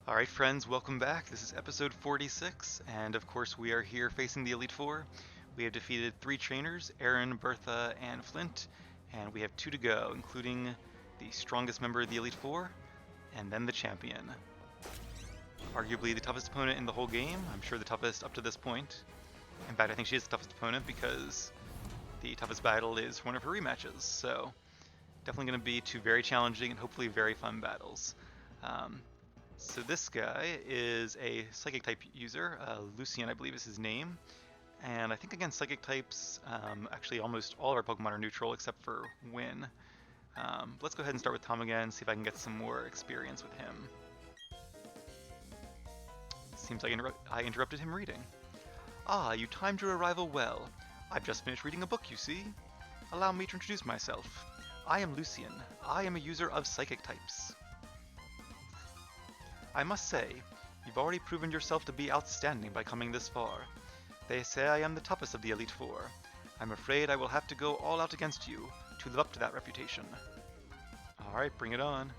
Alright friends, welcome back. This is episode 46, and of course we are here facing the Elite Four. We have defeated 3 trainers, Aaron, Bertha, and Flint, and we have 2 to go, including the strongest member of the Elite Four, and then the champion. Arguably the toughest opponent in the whole game, I'm sure the toughest up to this point. In fact, I think she is the toughest opponent because the toughest battle is one of her rematches, so definitely going to be 2 very challenging and hopefully very fun battles. So this guy is a Psychic type user, Lucian I believe is his name, and I think against Psychic types, actually almost all of our Pokemon are neutral except for Win. Let's go ahead and start with Tom again, see if I can get some more experience with him. Seems like I interrupted him reading. Ah, you timed your arrival well. I've just finished reading a book, you see. Allow me to introduce myself. I am Lucian. I am a user of Psychic types. I must say, you've already proven yourself to be outstanding by coming this far. They say I am the toughest of the Elite Four. I'm afraid I will have to go all out against you to live up to that reputation. Alright, bring it on.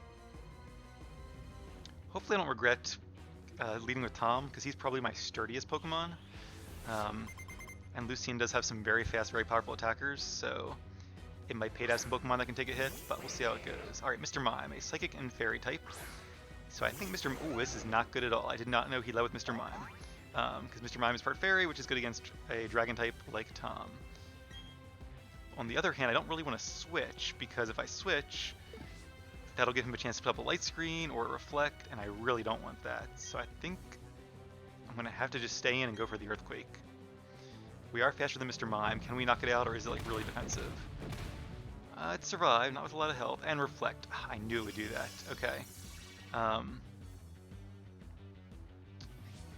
Hopefully I don't regret leading with Tom, because he's probably my sturdiest Pokemon. And Lucian does have some very fast, very powerful attackers, so it might pay to have some Pokemon that can take a hit, but we'll see how it goes. Alright, Mr. Mime, a Psychic and Fairy type. So I think Mr. Ooh, this is not good at all. I did not know he led with Mr. Mime. Because Mr. Mime is part Fairy, which is good against a Dragon type like Tom. On the other hand, I don't really want to switch, because if I switch, that'll give him a chance to put up a Light Screen or a Reflect, and I really don't want that. So I think I'm going to have to just stay in and go for the Earthquake. We are faster than Mr. Mime. Can we knock it out, or is it like really defensive? It survived, not with a lot of health. And Reflect. I knew it would do that. Okay.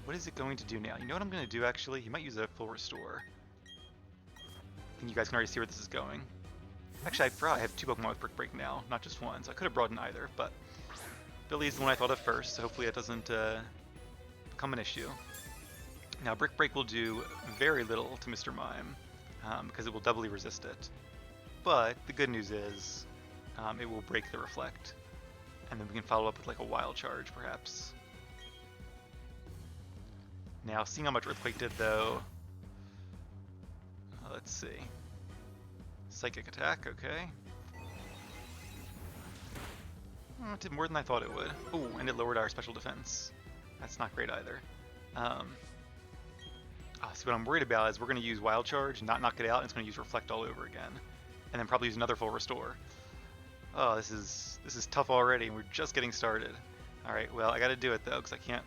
What is it going to do now? You know what I'm going to do, actually? He might use a full restore. I think you guys can already see where this is going. Actually, I forgot I have 2 Pokemon with Brick Break now, not just 1, so I could have brought in either, but Billy is the one I thought of first, so hopefully it doesn't become an issue. Now, Brick Break will do very little to Mr. Mime, because it will doubly resist it. But the good news is, it will break the Reflect. And then we can follow up with like a Wild Charge, perhaps. Now, seeing how much Earthquake did, though... let's see. Psychic Attack, okay. It did more than I thought it would. Ooh, and it lowered our Special Defense. That's not great either. So what I'm worried about is we're going to use Wild Charge, not knock it out, and it's going to use Reflect all over again. And then probably use another full Restore. Oh, this is tough already, and we're just getting started. Alright, well, I gotta do it, though, because I can't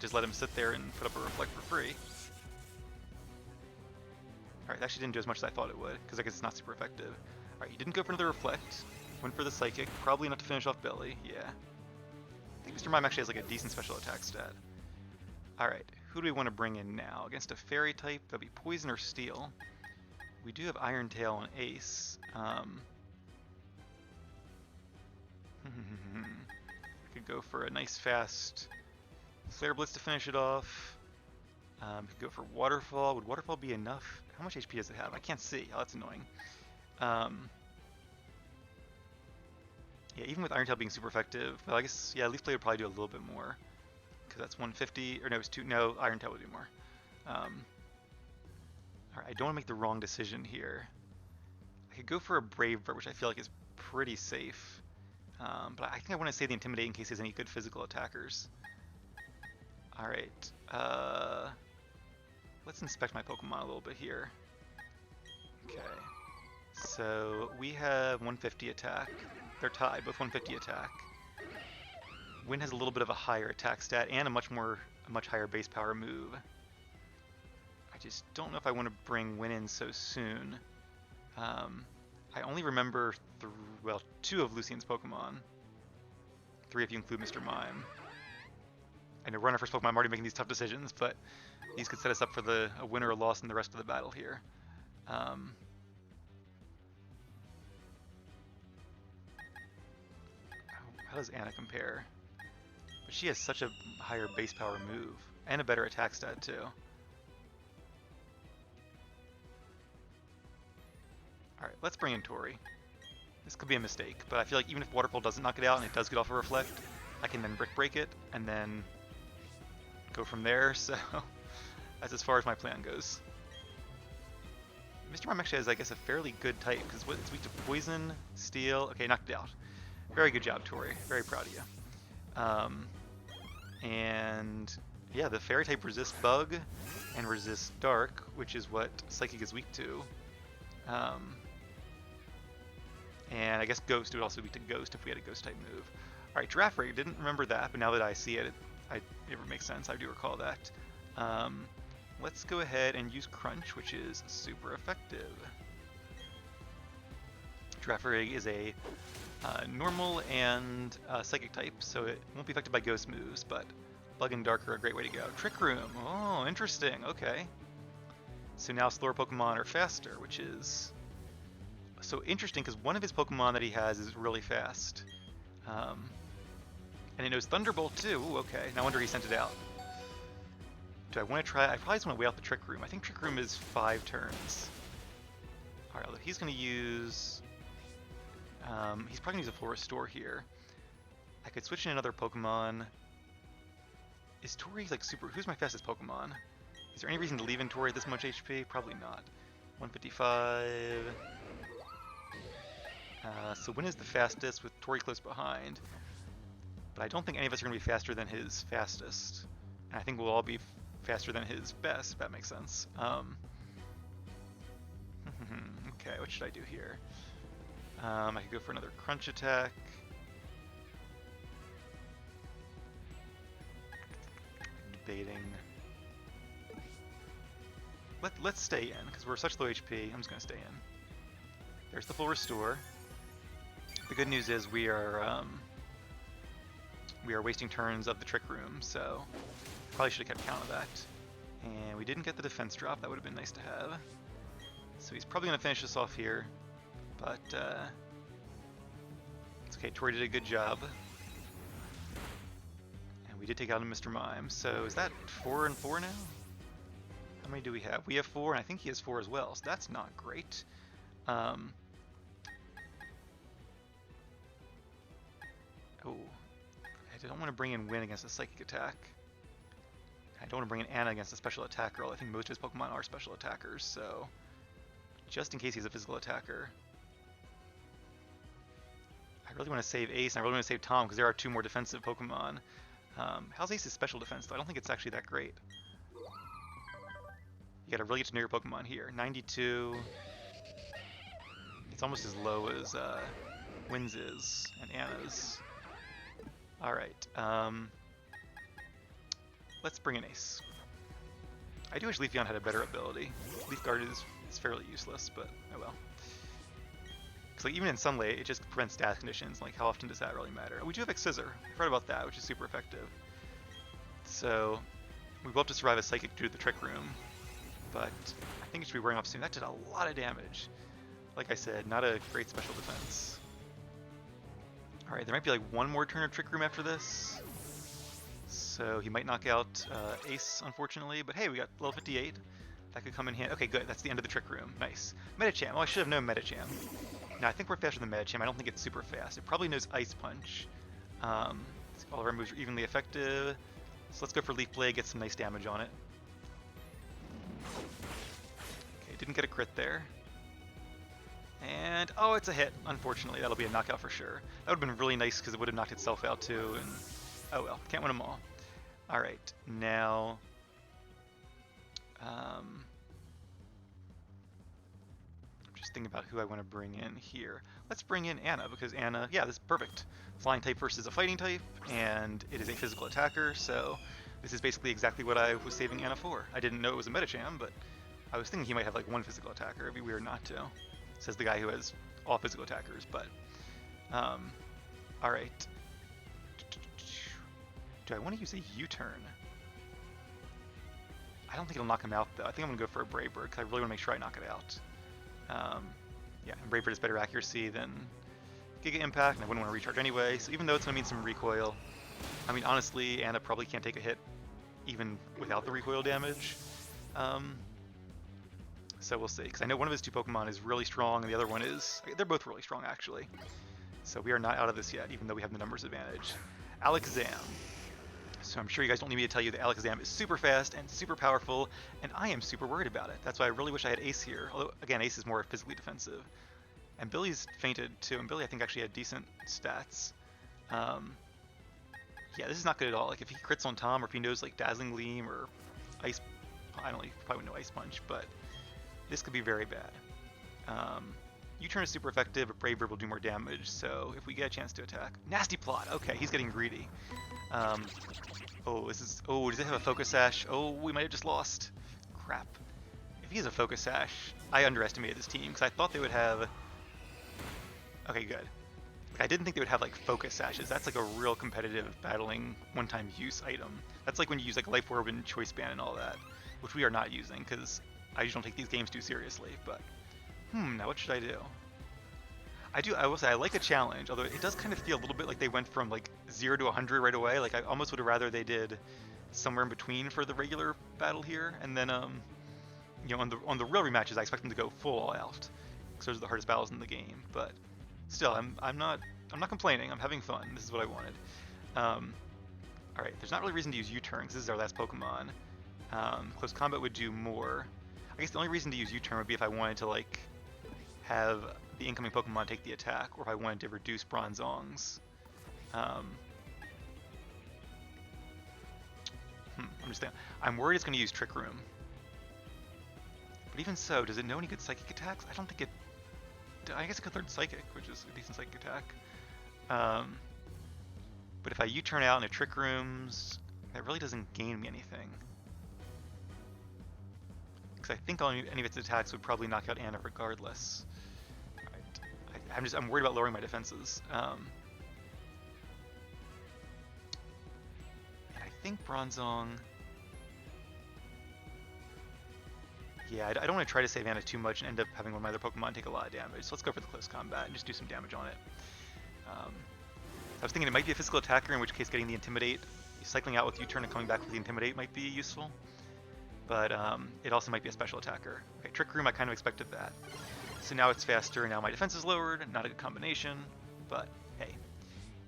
just let him sit there and put up a Reflect for free. Alright, that actually didn't do as much as I thought it would, because I guess it's not super effective. Alright, he didn't go for another Reflect. Went for the Psychic, probably enough to finish off Billy, yeah. I think Mr. Mime actually has like a decent special attack stat. Alright, who do we want to bring in now? Against a Fairy type, that'd be Poison or Steel. We do have Iron Tail and Ace. I could go for a nice fast Flare Blitz to finish it off. Could go for Waterfall. Would Waterfall be enough? How much HP does it have? I can't see. Oh, that's annoying. Yeah, even with Iron Tail being super effective, well, I guess, yeah, Leaf Blade would probably do a little bit more. Because that's 150, or no, it's 2, no, Iron Tail would do more. Alright, I don't want to make the wrong decision here. I could go for a Brave Bird, which I feel like is pretty safe. But I think I want to save the Intimidate in case he has any good physical attackers. Alright, let's inspect my Pokemon a little bit here. Okay, so we have 150 attack. They're tied, both 150 attack. Win has a little bit of a higher attack stat and a much higher base power move. I just don't know if I want to bring Win in so soon. I only remember 2 of Lucian's Pokemon. 3 if you include Mr. Mime. I know we're on our first Pokemon, I'm already making these tough decisions, but these could set us up for a win or a loss in the rest of the battle here. How does Anna compare? But she has such a higher base power move, and a better attack stat too. Alright, let's bring in Tori. This could be a mistake, but I feel like even if Waterfall doesn't knock it out and it does get off a Reflect, I can then brick break it and then go from there. So that's as far as my plan goes. Mr. Mime actually has, I guess, a fairly good type because it's weak to poison, steel. Okay, knocked it out. Very good job, Tori. Very proud of you. And yeah, the fairy type resists bug and resists dark, which is what psychic is weak to. And I guess ghost would also be weak to ghost if we had a ghost type move. All right, giraffe rig. Didn't remember that, but now that I see it, it makes sense. I do recall that. Let's go ahead and use crunch, which is super effective. Giraffe rig is a normal and psychic type, so it won't be affected by ghost moves, but bug and dark are a great way to go. Trick room. Oh, interesting. Okay. So now slower Pokemon are faster, which is so interesting because one of his Pokemon that he has is really fast. And it knows Thunderbolt too. Ooh, okay. No wonder he sent it out. Do I want to try? I probably just want to wait out the Trick Room. I think Trick Room is 5 turns. Alright, he's going to use... he's probably going to use a Full Restore here. I could switch in another Pokemon. Is Tori like super... Who's my fastest Pokemon? Is there any reason to leave in Tori at this much HP? Probably not. 155... so Win is the fastest with Tori close behind. But I don't think any of us are going to be faster than his fastest. And I think we'll all be faster than his best, if that makes sense. Okay, what should I do here? I could go for another crunch attack. Debating. Let's stay in, because we're such low HP. I'm just going to stay in. There's the full restore. The good news is we are wasting turns of the Trick Room, so probably should have kept count of that. And we didn't get the defense drop. That would have been nice to have. So he's probably going to finish us off here, but it's okay. Tori did a good job. And we did take out a Mr. Mime. So is that 4 and 4 now? How many do we have? We have 4, and I think he has 4 as well, so that's not great. Oh, I don't want to bring in Win against a psychic attack. I don't want to bring in Anna against a special attacker. I think most of his Pokemon are special attackers, so just in case he's a physical attacker. I really want to save Ace, and I really want to save Tom, because there are 2 more defensive Pokemon. How's Ace's special defense, though? I don't think it's actually that great. You gotta really get to know your Pokemon here. 92. It's almost as low as Win's is, and Anna's. Alright, let's bring in Ace. I do wish Leafeon had a better ability. Leaf Guard is fairly useless, but oh well. Because like, even in Sunlight, it just prevents status conditions. Like, how often does that really matter? We do have X-Scissor. I forgot about that, which is super effective. So, we will have to survive a Psychic due to the Trick Room, but I think it should be wearing off soon. That did a lot of damage. Like I said, not a great special defense. Alright, there might be like 1 more turn of Trick Room after this. So he might knock out Ace, unfortunately. But hey, we got level 58. That could come in handy. Okay, good. That's the end of the Trick Room. Nice. Medicham. Oh, I should have known Medicham. Now, I think we're faster than Medicham. I don't think it's super fast. It probably knows Ice Punch. All of our moves are evenly effective. So let's go for Leaf Blade, get some nice damage on it. Okay, didn't get a crit there. And, oh, it's a hit. Unfortunately, that'll be a knockout for sure. That would have been really nice because it would have knocked itself out too. And oh well, can't win them all. Alright, now... I'm just thinking about who I want to bring in here. Let's bring in Anna, because Anna, yeah, this is perfect. Flying type versus a fighting type, and it is a physical attacker, so this is basically exactly what I was saving Anna for. I didn't know it was a Medicham, but I was thinking he might have like 1 physical attacker. It'd be weird not to. Says the guy who has all physical attackers, but alright. Do I want to use a U-turn? I don't think it'll knock him out though. I think I'm gonna go for a Brave Bird because I really want to make sure I knock it out. Yeah, and Brave Bird has better accuracy than Giga Impact, and I wouldn't want to recharge anyway, so even though it's gonna mean some recoil, I mean honestly, Anna probably can't take a hit even without the recoil damage. So we'll see, because I know one of his 2 Pokemon is really strong, and the other one is... They're both really strong, actually. So we are not out of this yet, even though we have the numbers advantage. Alakazam. So I'm sure you guys don't need me to tell you that Alakazam is super fast and super powerful, and I am super worried about it. That's why I really wish I had Ace here. Although, again, Ace is more physically defensive. And Billy's fainted too, and Billy I think actually had decent stats. Yeah, this is not good at all. Like if he crits on Tom, or if he knows like Dazzling Gleam or Ice, I don't know, he probably wouldn't know Ice Punch, but this could be very bad. U-turn is super effective, but Brave Bird will do more damage, so if we get a chance to attack. Nasty Plot! Okay, he's getting greedy. Oh, does it have a Focus Sash? Oh, we might have just lost. Crap. If he has a Focus Sash, I underestimated this team, because I thought they would have... Okay, good. I didn't think they would have, like, Focus Sashes. That's, like, a real competitive battling one-time use item. That's like when you use, like, Life Orb and Choice Band and all that, which we are not using, because I usually don't take these games too seriously, but... now what should I do? I will say I like a challenge, although it does kind of feel a little bit like they went from like 0 to 100 right away. Like I almost would have rather they did somewhere in between for the regular battle here, and then you know, on the real rematches I expect them to go full all out, because those are the hardest battles in the game. But still, I'm not complaining. I'm having fun. This is what I wanted. All right, there's not really reason to use U-turn because this is our last Pokemon. Close combat would do more. I guess the only reason to use U-turn would be if I wanted to like have the incoming Pokemon take the attack, or if I wanted to reduce Bronzong's. I'm worried it's going to use Trick Room. But even so, does it know any good Psychic attacks? I don't think it... I guess it could learn Psychic, which is a decent Psychic attack. But if I U-turn out into Trick Rooms, that really doesn't gain me anything. Because I think any of its attacks would probably knock out Anna regardless. Right. I'm worried about lowering my defenses. And I think Bronzong... Yeah, I don't want to try to save Anna too much and end up having one of my other Pokemon take a lot of damage. So let's go for the close combat and just do some damage on it. I was thinking it might be a physical attacker, in which case getting the Intimidate, cycling out with U-turn and coming back with the Intimidate might be useful. But it also might be a special attacker. Okay, Trick Room, I kind of expected that. So now it's faster, now my defense is lowered, not a good combination, but hey,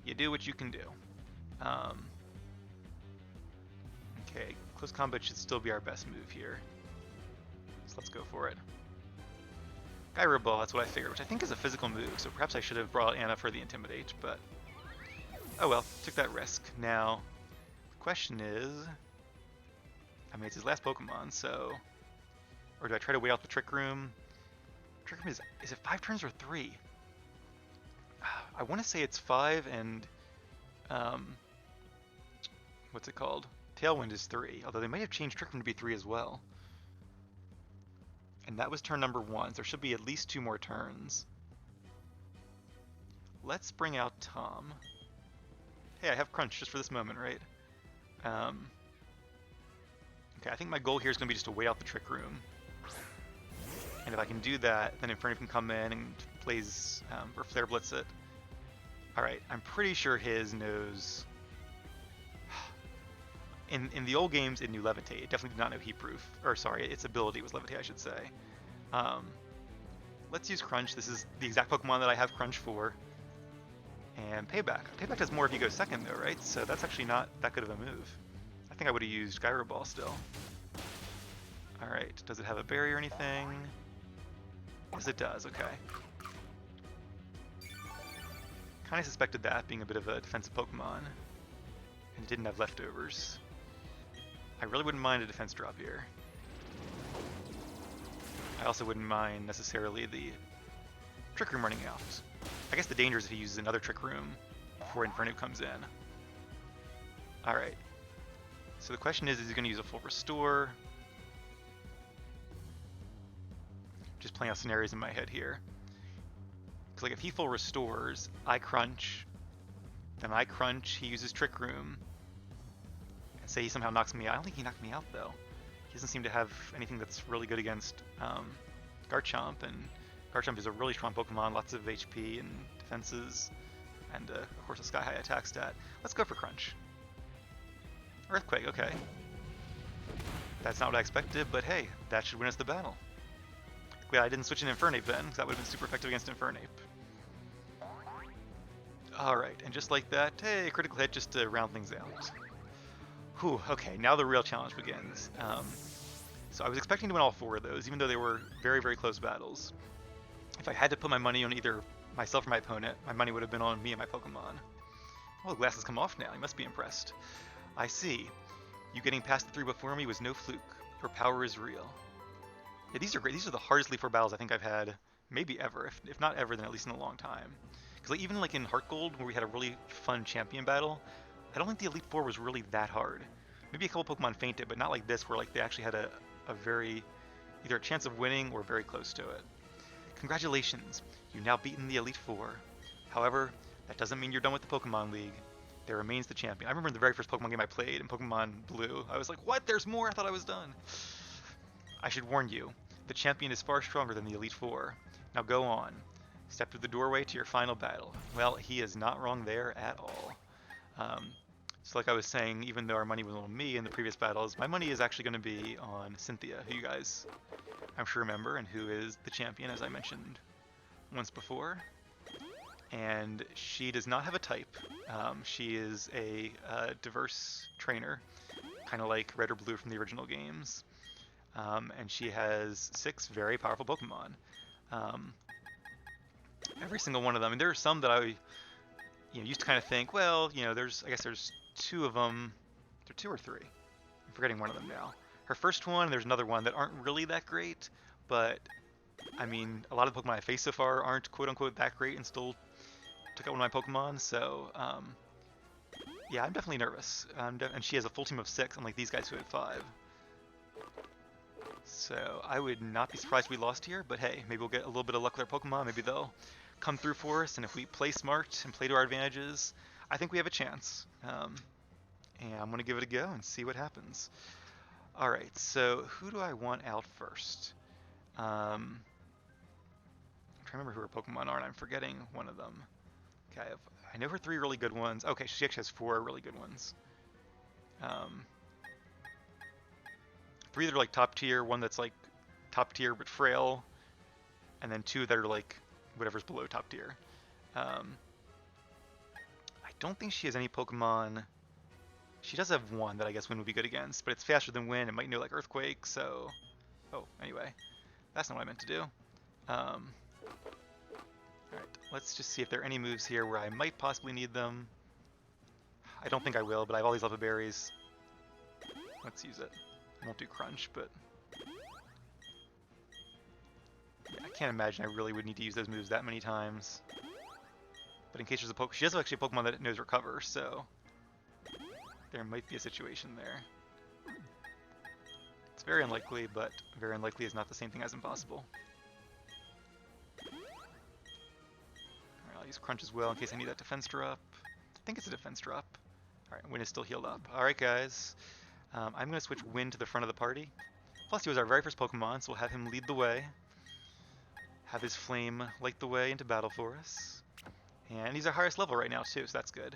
you do what you can do. Okay, close combat should still be our best move here. So let's go for it. Gyro Ball, that's what I figured, which I think is a physical move, so perhaps I should have brought Anna for the Intimidate, but oh well, took that risk. Now, the question is, I mean, it's his last Pokemon, so... Or do I try to wait out the Trick Room? Trick Room is it 5 turns or 3? I want to say it's 5 and... what's it called? Tailwind is 3, although they might have changed Trick Room to be 3 as well. And that was turn number 1, so there should be at least 2 more turns. Let's bring out Tom. Hey, I have Crunch just for this moment, right? Okay, I think my goal here is going to be just to wait out the Trick Room. And if I can do that, then Infernape can come in and plays, or Flare Blitz it. Alright, I'm pretty sure his knows... In the old games, it knew Levitate. It definitely did not know Heat Proof. Or sorry, its ability was Levitate, I should say. Let's use Crunch. This is the exact Pokemon that I have Crunch for. And Payback. Payback does more if you go second though, right? So that's actually not that good of a move. I think I would have used Gyro Ball still. Alright, does it have a berry or anything? Yes, it does, okay. Kind of suspected that, being a bit of a defensive Pokemon. And it didn't have leftovers. I really wouldn't mind a defense drop here. I also wouldn't mind necessarily the Trick Room running out. I guess the danger is if he uses another Trick Room before Infernape comes in. Alright. So the question is he going to use a full Restore? Just playing out scenarios in my head here. Because like if he full Restores, I Crunch, then I Crunch, he uses Trick Room, and say he somehow knocks me out. I don't think he knocked me out though. He doesn't seem to have anything that's really good against Garchomp, and Garchomp is a really strong Pokemon, lots of HP and defenses, and of course a sky high attack stat. Let's go for Crunch. Earthquake, okay. That's not what I expected, but hey, that should win us the battle. Glad I didn't switch in Infernape then, because that would have been super effective against Infernape. Alright, and just like that, hey, critical hit just to round things out. Whew, okay, now the real challenge begins. So I was expecting to win all 4 of those, even though they were very, very close battles. If I had to put my money on either myself or my opponent, my money would have been on me and my Pokemon. Oh, the glass has come off now. You must be impressed. I see. You getting past the 3 before me was no fluke. Your power is real. Yeah, these are great. These are the hardest Elite Four battles I think I've had, maybe ever. If not ever, then at least in a long time. Because like, even like in Heart Gold, where we had a really fun champion battle, I don't think the Elite Four was really that hard. Maybe a couple Pokemon fainted, but not like this, where like they actually had a very, either a chance of winning or very close to it. Congratulations, you've now beaten the Elite Four. However, that doesn't mean you're done with the Pokemon League. There remains the champion. I remember in the very first Pokemon game I played in Pokemon Blue, I was like, what? There's more? I thought I was done. I should warn you, the champion is far stronger than the Elite Four. Now go on. Step through the doorway to your final battle. Well, he is not wrong there at all. So like I was saying, even though our money was on me in the previous battles, my money is actually going to be on Cynthia, who you guys I'm sure remember, and who is the champion, as I mentioned once before. And she does not have a type. She is a diverse trainer, kind of like Red or Blue from the original games. And she has 6 very powerful Pokemon. Every single one of them. And there are some that I used to kind of think, well, I guess there's 2 of them. There are 2 or 3. I'm forgetting one of them now. Her first one, and there's another one that aren't really that great, but I mean, a lot of the Pokemon I faced so far aren't quote-unquote that great and still took out one of my Pokemon, so yeah, I'm definitely nervous. And she has a full team of 6, unlike these guys who had 5. So I would not be surprised if we lost here, but hey, maybe we'll get a little bit of luck with our Pokemon. Maybe they'll come through for us, and if we play smart and play to our advantages, I think we have a chance. And I'm going to give it a go and see what happens. Alright, so who do I want out first? I'm trying to remember who her Pokemon are, and I'm forgetting one of them. Okay, I know her 3 really good ones. Okay, she actually has 4 really good ones. 3 that are like top tier, 1 that's like top tier but frail, and then 2 that are like whatever's below top tier. I don't think she has any Pokemon. She does have 1 that I guess Wind would be good against, but it's faster than Wind. It might know like Earthquake, so... Oh, anyway. That's not what I meant to do. Alright, let's just see if there are any moves here where I might possibly need them. I don't think I will, but I've always loved the berries. Let's use it. I won't do Crunch, but... Yeah, I can't imagine I really would need to use those moves that many times. But in case there's a Pokemon... She has actually a Pokemon that knows Recover, so... There might be a situation there. It's very unlikely, but very unlikely is not the same thing as impossible. Alright, I'll use Crunch as well in case I need that defense drop. I think it's a defense drop. Alright, Wind is still healed up. Alright guys, I'm going to switch Wind to the front of the party. Plus he was our very first Pokemon, so we'll have him lead the way. Have his flame light the way into battle for us. And he's our highest level right now too, so that's good.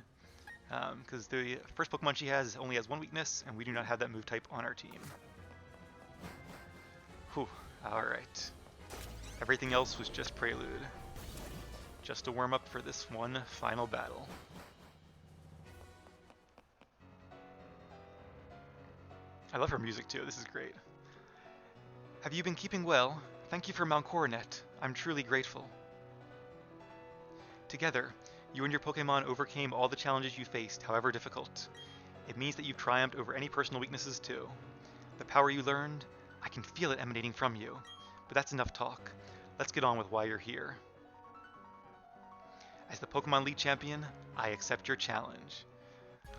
Because the first Pokemon she has only has 1 weakness, and we do not have that move type on our team. Whew, alright. Everything else was just prelude. Just to warm up for this one final battle. I love her music too, this is great. Have you been keeping well? Thank you for Mount Coronet. I'm truly grateful. Together, you and your Pokemon overcame all the challenges you faced, however difficult. It means that you've triumphed over any personal weaknesses too. The power you learned, I can feel it emanating from you. But that's enough talk. Let's get on with why you're here. As the Pokemon League Champion, I accept your challenge.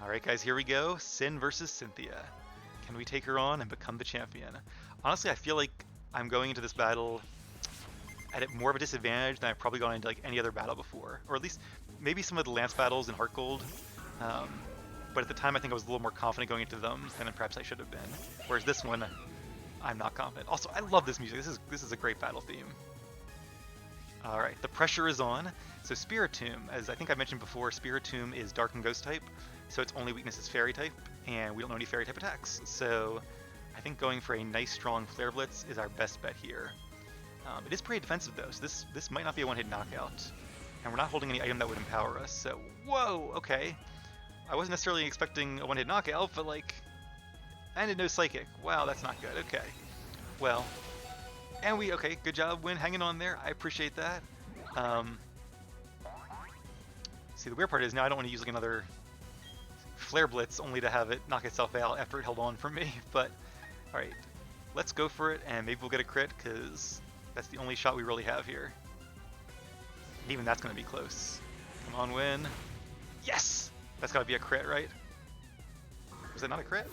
Alright guys, here we go. Sin versus Cynthia. Can we take her on and become the champion? Honestly, I feel like I'm going into this battle at more of a disadvantage than I've probably gone into like any other battle before. Or at least maybe some of the Lance battles in Heart Gold. But at the time I think I was a little more confident going into them than perhaps I should have been. Whereas this one, I'm not confident. Also, I love this music. This is a great battle theme. Alright, the pressure is on. So Spiritomb, as I think I mentioned before, Spiritomb is Dark and Ghost type, so its only weakness is Fairy type, and we don't know any Fairy type attacks. So I think going for a nice strong Flare Blitz is our best bet here. It is pretty defensive though, so this might not be a one-hit knockout. And we're not holding any item that would empower us, so... Whoa! Okay. I wasn't necessarily expecting a one-hit knockout, but like... And it knows Psychic. Wow, that's not good. Okay. Well... And we... Okay, good job, Win, hanging on there. I appreciate that. See, the weird part is now I don't want to use like another Flare Blitz only to have it knock itself out after it held on for me, but... Alright. Let's go for it, and maybe we'll get a crit, because that's the only shot we really have here. Even that's going to be close. Come on, Win. Yes! That's got to be a crit, right? Was that not a crit?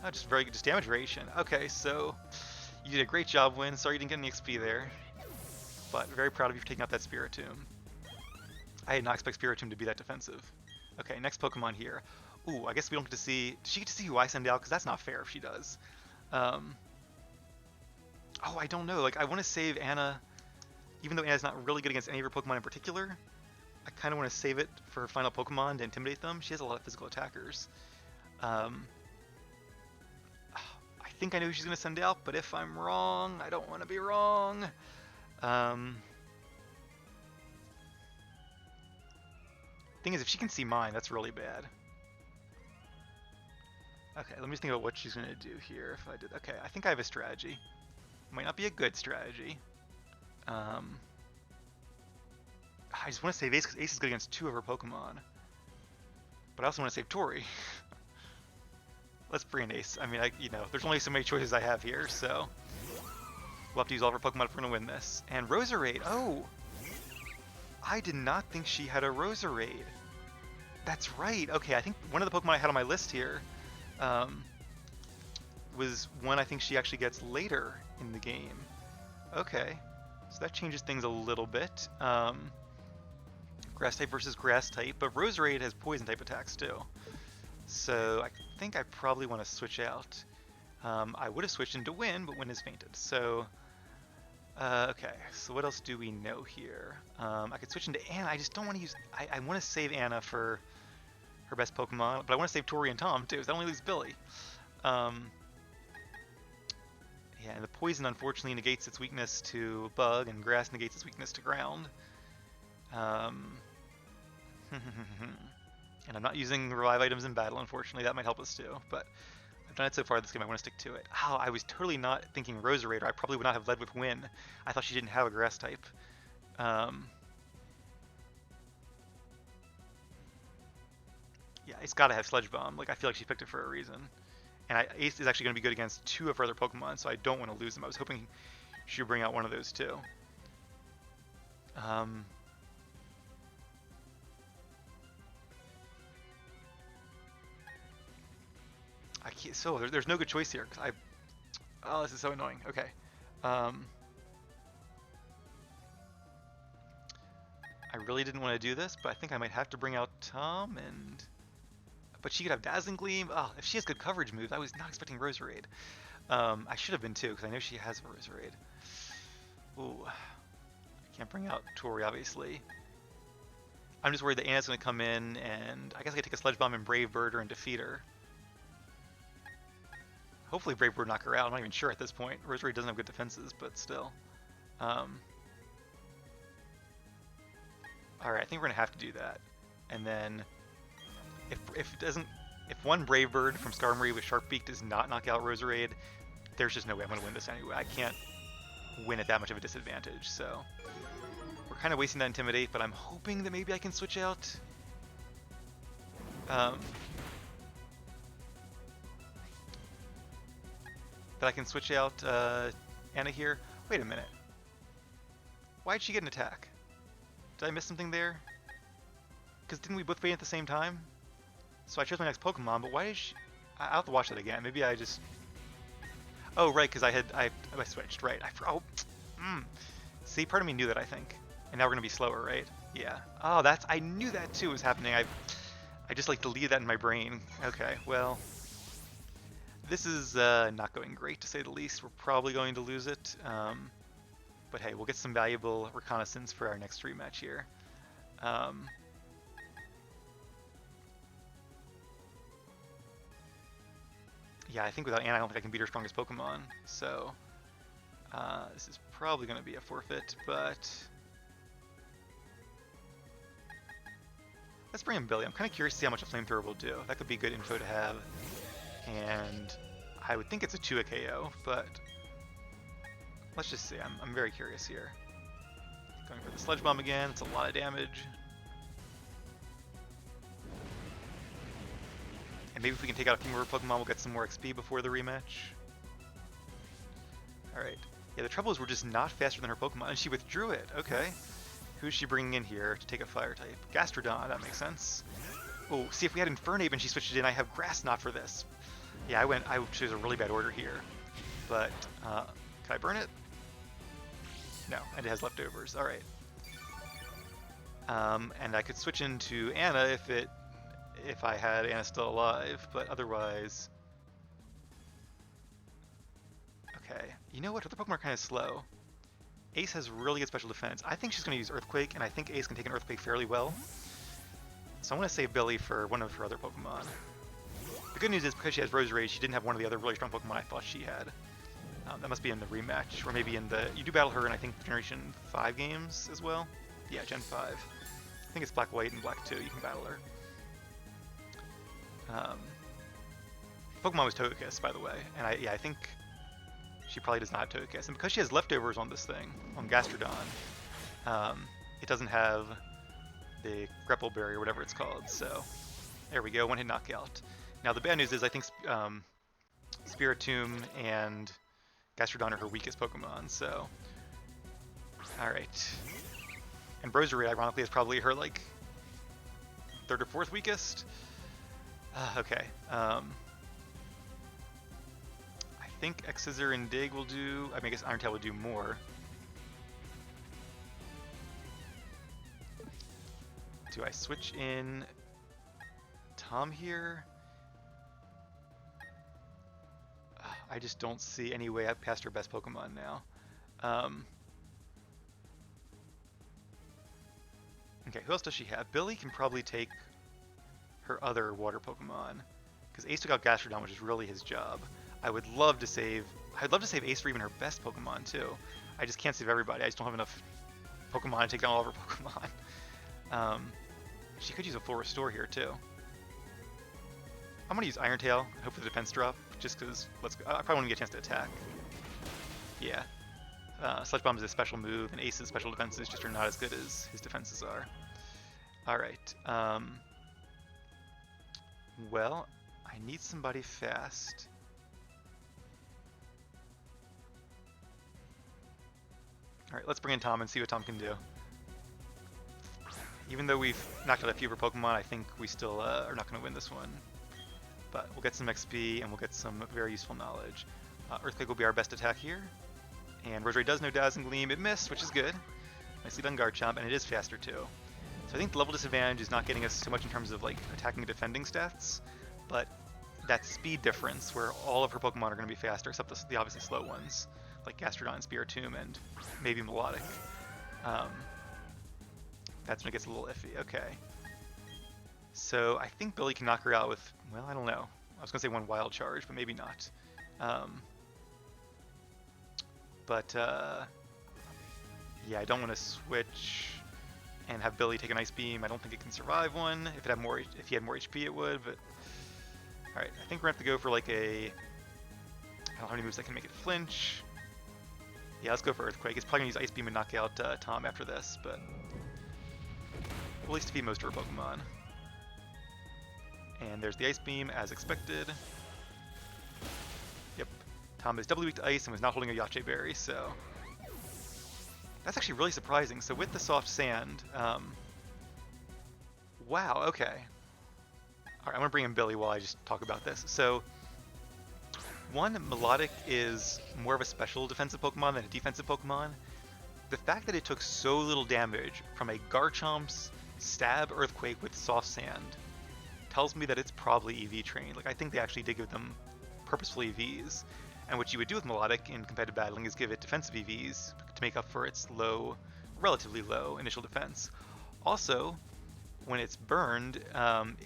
Oh, just very good, just damage variation. Okay, so you did a great job, Win. Sorry you didn't get any XP there, but very proud of you for taking out that Spiritomb. I did not expect Spiritomb to be that defensive. Okay, next Pokemon here. Ooh, I guess we don't get to see... Does she get to see who I send out? Because that's not fair if she does. Oh, I don't know. Like, I want to save Anna... Even though Anna's not really good against any of her Pokemon in particular, I kind of want to save it for her final Pokemon to intimidate them. She has a lot of physical attackers. I think I know who she's going to send out, but if I'm wrong, I don't want to be wrong. Thing is, if she can see mine, that's really bad. Okay, let me just think about what she's going to do here. If I did, okay, I think I have a strategy. Might not be a good strategy. I just want to save Ace because Ace is good against 2 of her Pokemon. But I also want to save Tori. Let's bring in Ace. I mean, there's only so many choices I have here, so we'll have to use all of her Pokemon if we're going to win this. And Roserade. Oh! I did not think she had a Roserade. That's right. Okay, I think one of the Pokemon I had on my list here was one I think she actually gets later in the game. Okay. So that changes things a little bit. Grass type versus grass type, but Roserade has poison type attacks too. So I think I probably want to switch out. I would have switched into Win, but Win is fainted. So, okay. So what else do we know here? I could switch into Anna. I just don't want to use... I want to save Anna for her best Pokemon, but I want to save Tori and Tom too, so that only leaves Billy. Yeah, and the poison unfortunately negates its weakness to bug, and grass negates its weakness to ground. And I'm not using revive items in battle, unfortunately. That might help us too, but I've done it so far this game. I want to stick to it. Oh, I was totally not thinking Roserade. I probably would not have led with Win. I thought she didn't have a grass type. Yeah, it's got to have Sludge Bomb. Like, I feel like she picked it for a reason. And Ace is actually going to be good against 2 of her other Pokemon, so I don't want to lose them. I was hoping she would bring out one of those too. I can't, so there's no good choice here. Cause oh, this is so annoying. Okay. I really didn't want to do this, but I think I might have to bring out Tom and... But she could have Dazzling Gleam. Oh, if she has good coverage moves, I was not expecting Roserade. I should have been too, because I know she has a Roserade. Ooh. I can't bring out Tori, obviously. I'm just worried that Anna's going to come in, and I guess I could take a Sludge Bomb and Brave Bird her and defeat her. Hopefully Brave Bird knock her out. I'm not even sure at this point. Roserade doesn't have good defenses, but still. Alright, I think we're going to have to do that. And then... If one Brave Bird from Skarmory with Sharp Beak does not knock out Roserade, there's just no way I'm going to win this anyway. I can't win at that much of a disadvantage, so... We're kind of wasting that Intimidate, but I'm hoping that maybe I can switch out... that I can switch out Anna here. Wait a minute. Why'd she get an attack? Did I miss something there? Because didn't we both faint at the same time? So I chose my next Pokemon, but why did she... I'll have to watch that again. Maybe I just... Oh, right, because I switched, right. See, part of me knew that, I think. And now we're going to be slower, right? Yeah. Oh, I knew that too was happening. I just like deleted that in my brain. Okay, well... This is not going great, to say the least. We're probably going to lose it. But hey, we'll get some valuable reconnaissance for our next rematch here. Yeah, I think without Anna, I don't think I can beat her strongest Pokemon. So, this is probably going to be a forfeit, but... Let's bring in Billy. I'm kind of curious to see how much a flamethrower will do. That could be good info to have. And I would think it's a 2 KO, but let's just see. I'm very curious here. Going for the Sludge Bomb again. It's a lot of damage. And maybe if we can take out a few more Pokemon, we'll get some more XP before the rematch. Alright. Yeah, the trouble is we're just not faster than her Pokemon, and she withdrew it. Okay. Who's she bringing in here to take a fire type? Gastrodon, that makes sense. Oh, see, if we had Infernape and she switched it in, I have Grass Knot for this. Yeah, I chose a really bad order here. But, can I burn it? No, and it has leftovers. Alright. And I could switch into Anna if I had Anna still alive, but otherwise... Okay, you know what? Other Pokemon are kind of slow. Ace has really good special defense. I think she's going to use Earthquake, and I think Ace can take an Earthquake fairly well. So I'm going to save Billy for one of her other Pokemon. The good news is, because she has Roserade, she didn't have one of the other really strong Pokemon I thought she had. That must be in the rematch, or maybe in the... You do battle her in, I think, Generation 5 games as well? Yeah, Gen 5. I think it's Black, White, and Black 2 you can battle her. Pokemon was Togekiss, by the way, and I think she probably does not have Togekiss. And because she has leftovers on this thing, on Gastrodon, it doesn't have the Grapple Berry or whatever it's called, so there we go, one-hit knockout. Now the bad news is I think Spiritomb and Gastrodon are her weakest Pokemon, so... Alright. And Roserade, ironically, is probably her, like, 3rd or 4th weakest? Okay. I think X-Scissor and Dig will do... I mean, I guess Iron Tail will do more. Do I switch in Tom here? I just don't see any way I've passed her best Pokemon now. Okay, who else does she have? Billy can probably take her other water Pokemon, because Ace took out Gastrodon, which is really his job. I'd love to save Ace for even her best Pokemon too. I just can't save everybody. I just don't have enough Pokemon to take down all of her Pokemon. She could use a full restore here too. I'm gonna use Iron Tail and hope for the defense drop, just because I probably want to get a chance to attack. Yeah. Sludge Bomb is a special move, and Ace's special defenses just are not as good as his defenses are. Alright. Well, I need somebody fast. Alright, let's bring in Tom and see what Tom can do. Even though we've knocked out a few of her Pokemon, I think we still are not going to win this one. But we'll get some XP and we'll get some very useful knowledge. Earthquake will be our best attack here. And Roserade does know Dazzling Gleam. It missed, which is good. Nicely done, Garchomp, and it is faster too. So I think the level disadvantage is not getting us so much in terms of like attacking and defending stats, but that speed difference where all of her Pokemon are going to be faster, except the obviously slow ones, like Gastrodon, Spiritomb, and maybe Melodic. That's when it gets a little iffy. Okay. So I think Billy can knock her out with, well, I don't know. I was going to say one Wild Charge, but maybe not. Yeah, I don't want to switch and have Billy take an Ice Beam. I don't think it can survive one. If he had more HP, it would. But all right, I think we're gonna have to go for like a. I don't know how many moves that can make it flinch. Yeah, let's go for Earthquake. It's probably gonna use Ice Beam and knock out Tom after this, but we'll at least defeat most of her Pokemon. And there's the Ice Beam as expected. Yep, Tom is doubly weak to ice and was not holding a Yache Berry, so. That's actually really surprising. So with the soft sand, wow, okay. All right, I'm gonna bring in Billy while I just talk about this. So, one, Melodic is more of a special defensive Pokemon than a defensive Pokemon. The fact that it took so little damage from a Garchomp's stab Earthquake with soft sand tells me that it's probably EV trained. Like, I think they actually did give them purposeful EVs. And what you would do with Melodic in competitive battling is give it defensive EVs to make up for its relatively low initial defense. Also, when it's burned,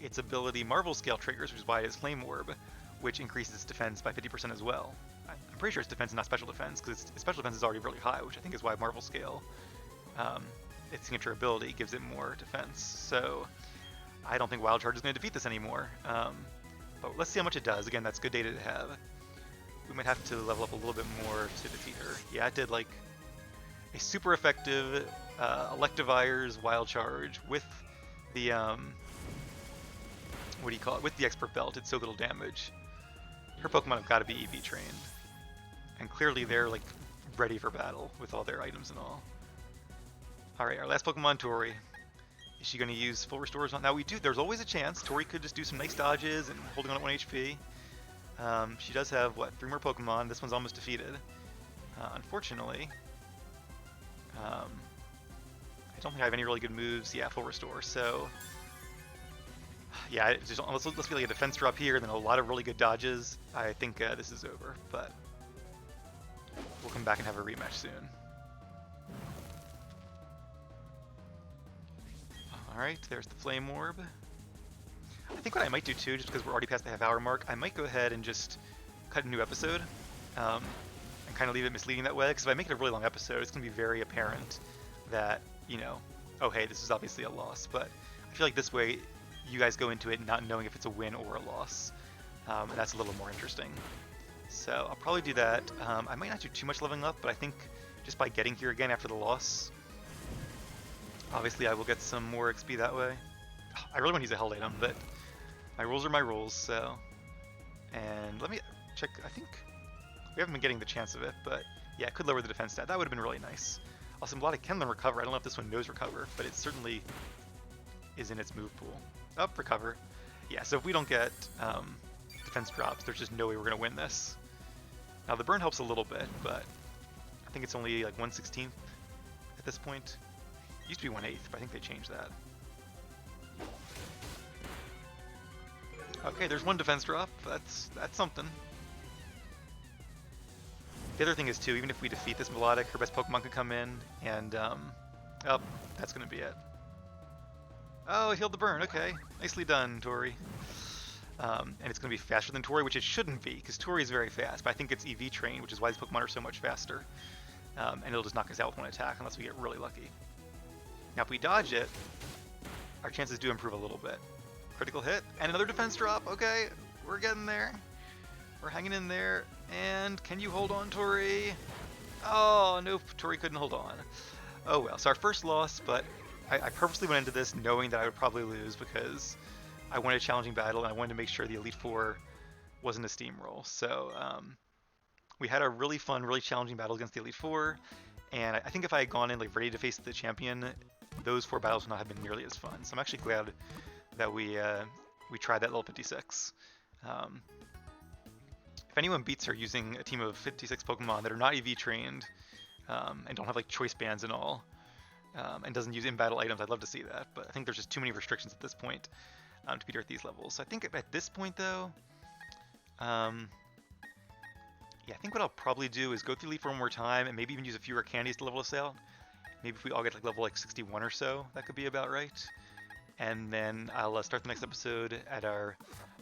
its ability Marvel Scale triggers, which is why it has Flame Orb, which increases its defense by 50% as well. I'm pretty sure its defense is not special defense, because its special defense is already really high, which I think is why Marvel Scale, its signature ability, gives it more defense. So I don't think Wild Charge is going to defeat this anymore. But let's see how much it does. Again, that's good data to have. We might have to level up a little bit more to defeat her. Yeah, it did like a super effective Electivire's Wild Charge with the, what do you call it, with the Expert Belt. Did so little damage. Her Pokemon have got to be EV trained. And clearly they're like ready for battle with all their items and all. Alright, our last Pokemon, Tori. Is she going to use full restores on? Now there's always a chance. Tori could just do some nice dodges and holding on at 1 HP. She does have, what, 3 more Pokemon. This one's almost defeated. Unfortunately, I don't think I have any really good moves. Yeah, full restore. So, yeah, let's be like a defense drop here, and then a lot of really good dodges. I think this is over, but we'll come back and have a rematch soon. Alright, there's the Flame Orb. I think what I might do too, just because we're already past the half-hour mark, I might go ahead and just cut a new episode and kind of leave it misleading that way, because if I make it a really long episode, it's going to be very apparent that, you know, oh hey, this is obviously a loss, but I feel like this way you guys go into it not knowing if it's a win or a loss, and that's a little more interesting. So I'll probably do that. I might not do too much leveling up, but I think just by getting here again after the loss, obviously I will get some more XP that way. I really want to use a held item, but my rules are my rules, so... And let me check, I think we haven't been getting the chance of it, but yeah, it could lower the defense stat. That would have been really nice. Also, a lot of Kenlan Recover. I don't know if this one knows Recover, but it certainly is in its move pool. Oh, Recover. Yeah, so if we don't get defense drops, there's just no way we're going to win this. Now, the burn helps a little bit, but I think it's only like 1/16 at this point. It used to be 1/8, but I think they changed that. Okay, there's one defense drop. That's something. The other thing is too, even if we defeat this Melodic, her best Pokemon could come in, and oh, that's gonna be it. Oh, it healed the burn. Okay, nicely done, Tori. And it's gonna be faster than Tori, which it shouldn't be, because Tori is very fast. But I think it's EV trained, which is why these Pokemon are so much faster. And it'll just knock us out with one attack unless we get really lucky. Now, if we dodge it, our chances do improve a little bit. Critical hit and another defense drop. Okay, we're getting there. We're hanging in there. And can you hold on, Tori? Oh, nope, Tori couldn't hold on. Oh well, so our first loss, but I purposely went into this knowing that I would probably lose because I wanted a challenging battle and I wanted to make sure the Elite Four wasn't a steamroll. So we had a really fun, really challenging battle against the Elite Four, and I think if I had gone in like ready to face the champion, those 4 battles would not have been nearly as fun. So I'm actually glad that we tried that level 56. If anyone beats her using a team of 56 Pokemon that are not EV trained and don't have like choice bands and all, and doesn't use in-battle items, I'd love to see that. But I think there's just too many restrictions at this point to beat her at these levels. So I think at this point though, yeah, I think what I'll probably do is go through Elite Four one more time and maybe even use a few rare candies to level us out. Maybe if we all get like level like 61 or so, that could be about right. And then I'll start the next episode at our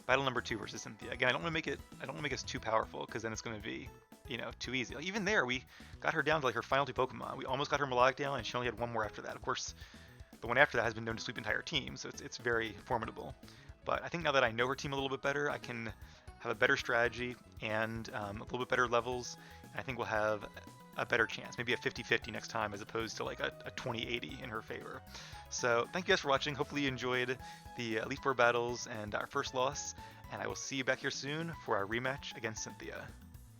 battle number 2 versus Cynthia. Again, I don't want to make us too powerful because then it's going to be, you know, too easy. Like, even there, we got her down to like her final 2 Pokemon. We almost got her Melodic down, and she only had 1 more after that. Of course, the one after that has been known to sweep entire teams, so it's very formidable. But I think now that I know her team a little bit better, I can have a better strategy and a little bit better levels. And I think we'll have a better chance, maybe a 50-50 next time as opposed to like a 20-80 in her favor. So thank you guys for watching. Hopefully you enjoyed the Elite Four battles and our first loss, and I will see you back here soon for our rematch against Cynthia.